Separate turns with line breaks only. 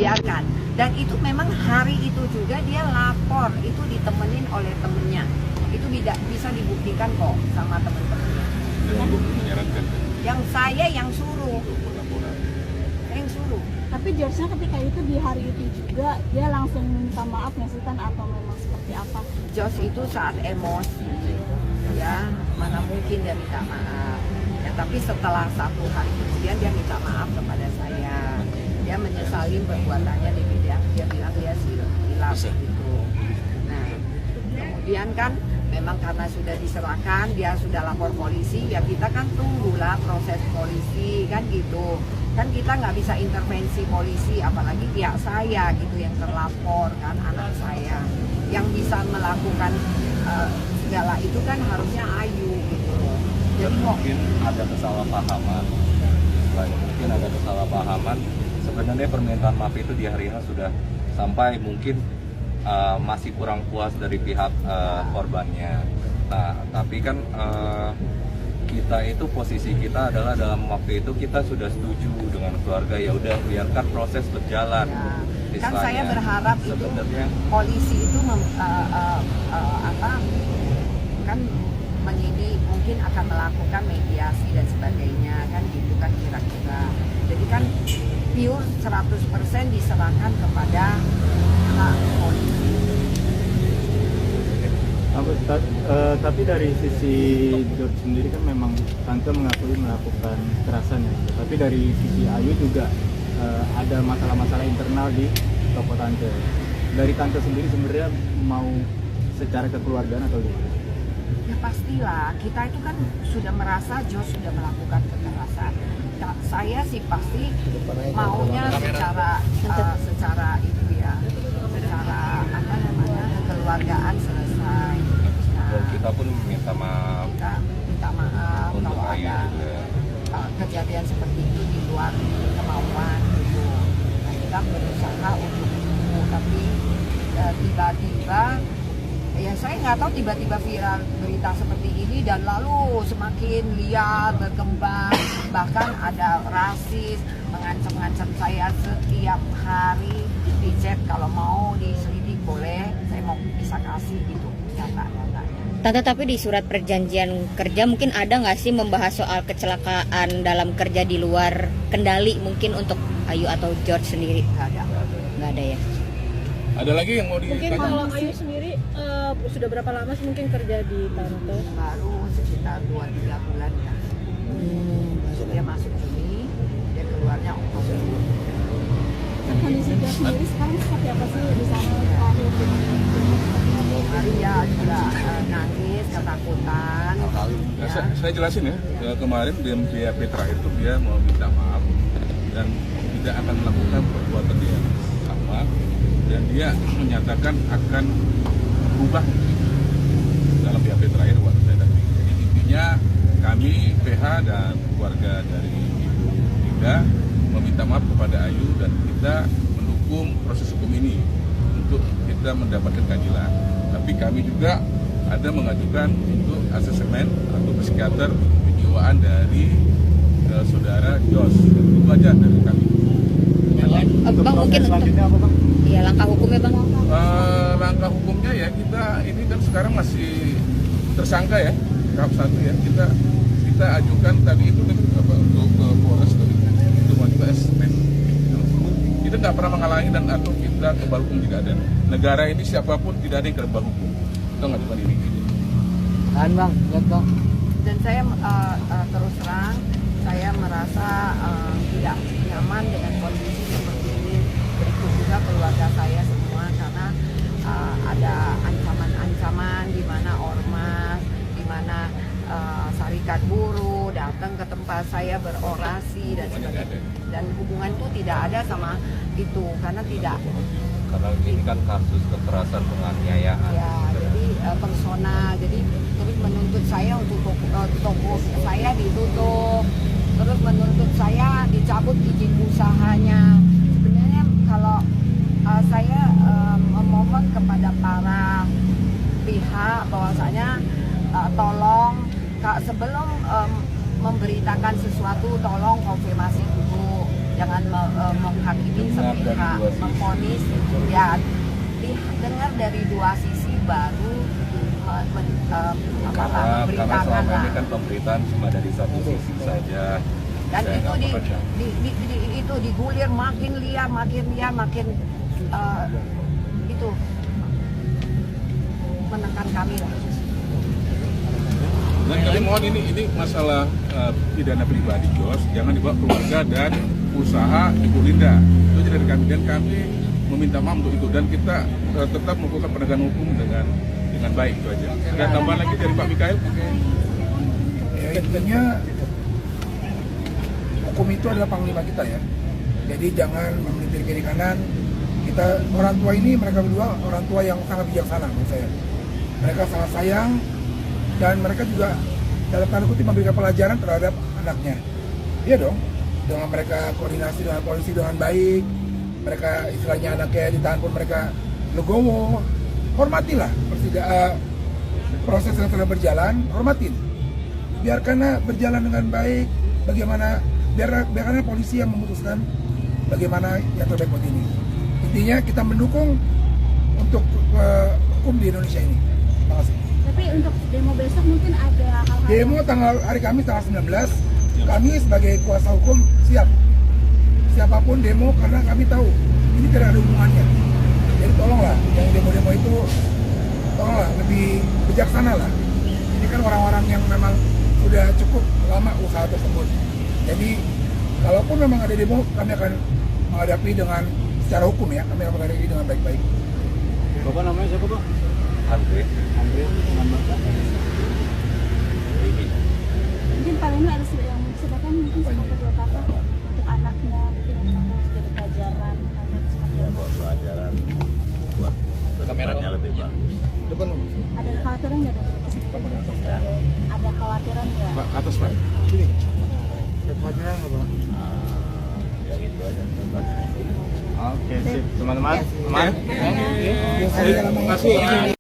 biarkan. Dan itu memang hari itu juga dia lapor, itu ditemenin oleh temennya, itu bisa dibuktikan kok sama temen-temennya.
Dan ibu menyarankan
Yang saya yang suruh,
laporan.
saya yang suruh.
Tapi George-nya ketika itu di hari itu juga dia langsung minta maaf nggak sih Tan, atau memang seperti apa?
Jos itu saat emosi, ya mana mungkin dia minta maaf. Ya, tapi setelah 1 hari kemudian dia minta maaf kepada saya. Dia menyesali perbuatannya, dia bilang dia hilaf gitu. Nah, kemudian kan memang karena sudah diserahkan, dia sudah lapor polisi, ya kita kan tunggulah proses polisi kan gitu. Kan kita nggak bisa intervensi polisi, apalagi pihak saya gitu yang terlapor kan, anak saya. Yang bisa melakukan segala itu kan harusnya Ayu gitu. Jadi
mungkin ada kesalahpahaman. Mungkin ada kesalahpahaman. Sebenarnya permintaan maaf itu di hari H sudah sampai, mungkin masih kurang puas dari pihak korbannya. Nah, tapi kan kita itu, posisi kita adalah dalam waktu itu kita sudah setuju dengan keluarga, ya udah biarkan proses berjalan.
Ya, kan saya berharap
sebenarnya
itu polisi itu kan menyidik, mungkin akan melakukan mediasi dan sebagainya kan gitu kan kira-kira. Jadi kan pure 100% diserahkan kepada polisi.
Tapi dari sisi George sendiri kan memang tante mengakui melakukan kekerasan ya. Tapi dari sisi Ayu juga ada masalah-masalah internal di toko tante. Dari tante sendiri sebenarnya mau secara kekeluargaan atau gimana?
Ya pastilah, kita itu kan sudah merasa Jos sudah melakukan kekerasan. Saya sih pasti maunya secara itu ya, secara apa namanya, kekeluargaan selesai.
dan kita pun minta maaf.
Kita minta maaf
Untuk
kalau
Ayu
ada
juga.
kejadian seperti itu di luar kemauan gitu. Nah, kita berusaha untuk itu, tapi tiba-tiba ya saya nggak tahu, tiba-tiba viral berita seperti ini dan lalu semakin liar berkembang, bahkan ada rasis mengancam-ngancam saya setiap hari di chat, kalau mau diselidik boleh, saya mau bisa kasih gitu data-datanya.
Tante, tapi di surat perjanjian kerja mungkin ada nggak sih membahas soal kecelakaan dalam kerja di luar kendali mungkin untuk Ayu atau George sendiri? Nggak ada ya?
Ada lagi yang mau
Mungkin
ditanya?
kalau Ayu sendiri sudah berapa lama sih mungkin kerja di tante?
Baru sekitar 2-3 bulan ya. Dia masuk Juni, dia keluarnya Oktober.
Kondisi George sendiri sekarang seperti apa sih di sana terakhir?
Maria juga nangis, ketakutan.
Ya, saya jelasin ya. Kemarin di BAP terakhir itu dia mau minta maaf dan tidak akan melakukan perbuatan yang sama, dan dia menyatakan akan berubah dalam BAP terakhir waktu saya datang. Jadi intinya kami PH dan keluarga dari Ibu Linda meminta maaf kepada Ayu dan kita mendukung proses hukum ini untuk kita mendapatkan keadilan. Tapi kami juga ada mengajukan untuk asesmen atau psikiater kejiwaan dari saudara Jos. Itu aja dari kami.
Bang, mungkin
selanjutnya apa Bang?
ya langkah hukumnya Bang.
Langkah hukumnya ya, kita ini kan sekarang masih tersangka ya, tahap 1 ya. Kita ajukan tadi itu untuk ke Polres itu mau juga asesmen. Kita nggak pernah menghalangi dan atau kita kebal hukum tidak ada. Negara ini siapapun tidak ada yang kebal hukum. Kita ngajukan ini.
Bang, lihat Bang.
Dan saya terus terang, saya merasa tidak nyaman dengan kondisi seperti ini. Berikut juga keluarga saya semua, karena ada ancaman-ancaman di mana ormas, di mana serikat buruh datang ke tempat saya berorasi dan sebagainya. Dan hubungan itu tidak ada sama itu, karena tidak.
Karena ini kan kasus kekerasan penganiayaan.
Ya, jadi personal, jadi terus menuntut saya untuk toko saya ditutup, terus menuntut saya dicabut izin usahanya. Sebenarnya kalau saya memohon kepada para pihak bahwasanya tolong sebelum memberitakan sesuatu, tolong konfirmasi dulu jangan menghakimi sepihak, memvonis. Ya, dengar dari dua sisi baru
Karena
memberitakan
selama
lah.
ini kan pemberitaan cuma dari satu sisi saja.
Dan
Saya
itu
nggak pernah.
itu digulir makin liar, makin itu menekan kami lah.
Dan kami mohon ini masalah pidana pribadi Jos, jangan dibawa keluarga dan usaha Ibu Linda. Itu aja dari kami, dan kami meminta maaf untuk itu, dan kita tetap melakukan penegakan hukum dengan baik, itu aja. Ada tambahan lagi dari Pak Mikael?
Ya, intinya hukum itu adalah panglima kita ya. Jadi jangan memelintir kiri kanan. Kita orang tua ini, mereka berdua orang tua yang sangat bijaksana menurut saya. Mereka sangat sayang dan mereka juga dalam tanda kutip memberikan pelajaran terhadap anaknya. Iya dong, dengan mereka koordinasi dengan polisi dengan baik. Mereka istilahnya anaknya ditahan pun mereka legowo. Hormatilah proses yang telah berjalan, hormatin. Biarkanlah berjalan dengan baik. Bagaimana biarkanlah polisi yang memutuskan bagaimana yang terbaik buat ini. Intinya kita mendukung untuk hukum di Indonesia ini. Terima kasih.
Tapi untuk demo besok mungkin ada hal-hal
Demo hari Kamis tanggal 19, kami sebagai kuasa hukum siap. Siapapun demo, karena kami tahu ini tidak ada hubungannya. Jadi tolonglah yang demo-demo itu tolonglah lebih bijaksana lah. Ini kan orang-orang yang memang sudah cukup lama usaha tersebut. Jadi kalaupun memang ada demo, kami akan menghadapi dengan secara hukum ya, kami akan menghadapi dengan baik-baik.
Bapak namanya siapa Pak?
Andre,
Andre, dengan Bapak.
ini
mungkin Pak Leno ada yang sedangkan mungkin sebagai dua kakak untuk anaknya mungkin yang harus jadi pelajaran atau seperti apa.
pelajaran buat kedepannya lebih bagus.
Depan Om.
Ada kekhawatiran nggak dari ada kekhawatiran nggak?
Pak, atas Pak.
Sini. Ada kekhawatiran nggak Pak?
Ya gitu aja.
Oke, sip. Teman-teman, aman?
Terima kasih.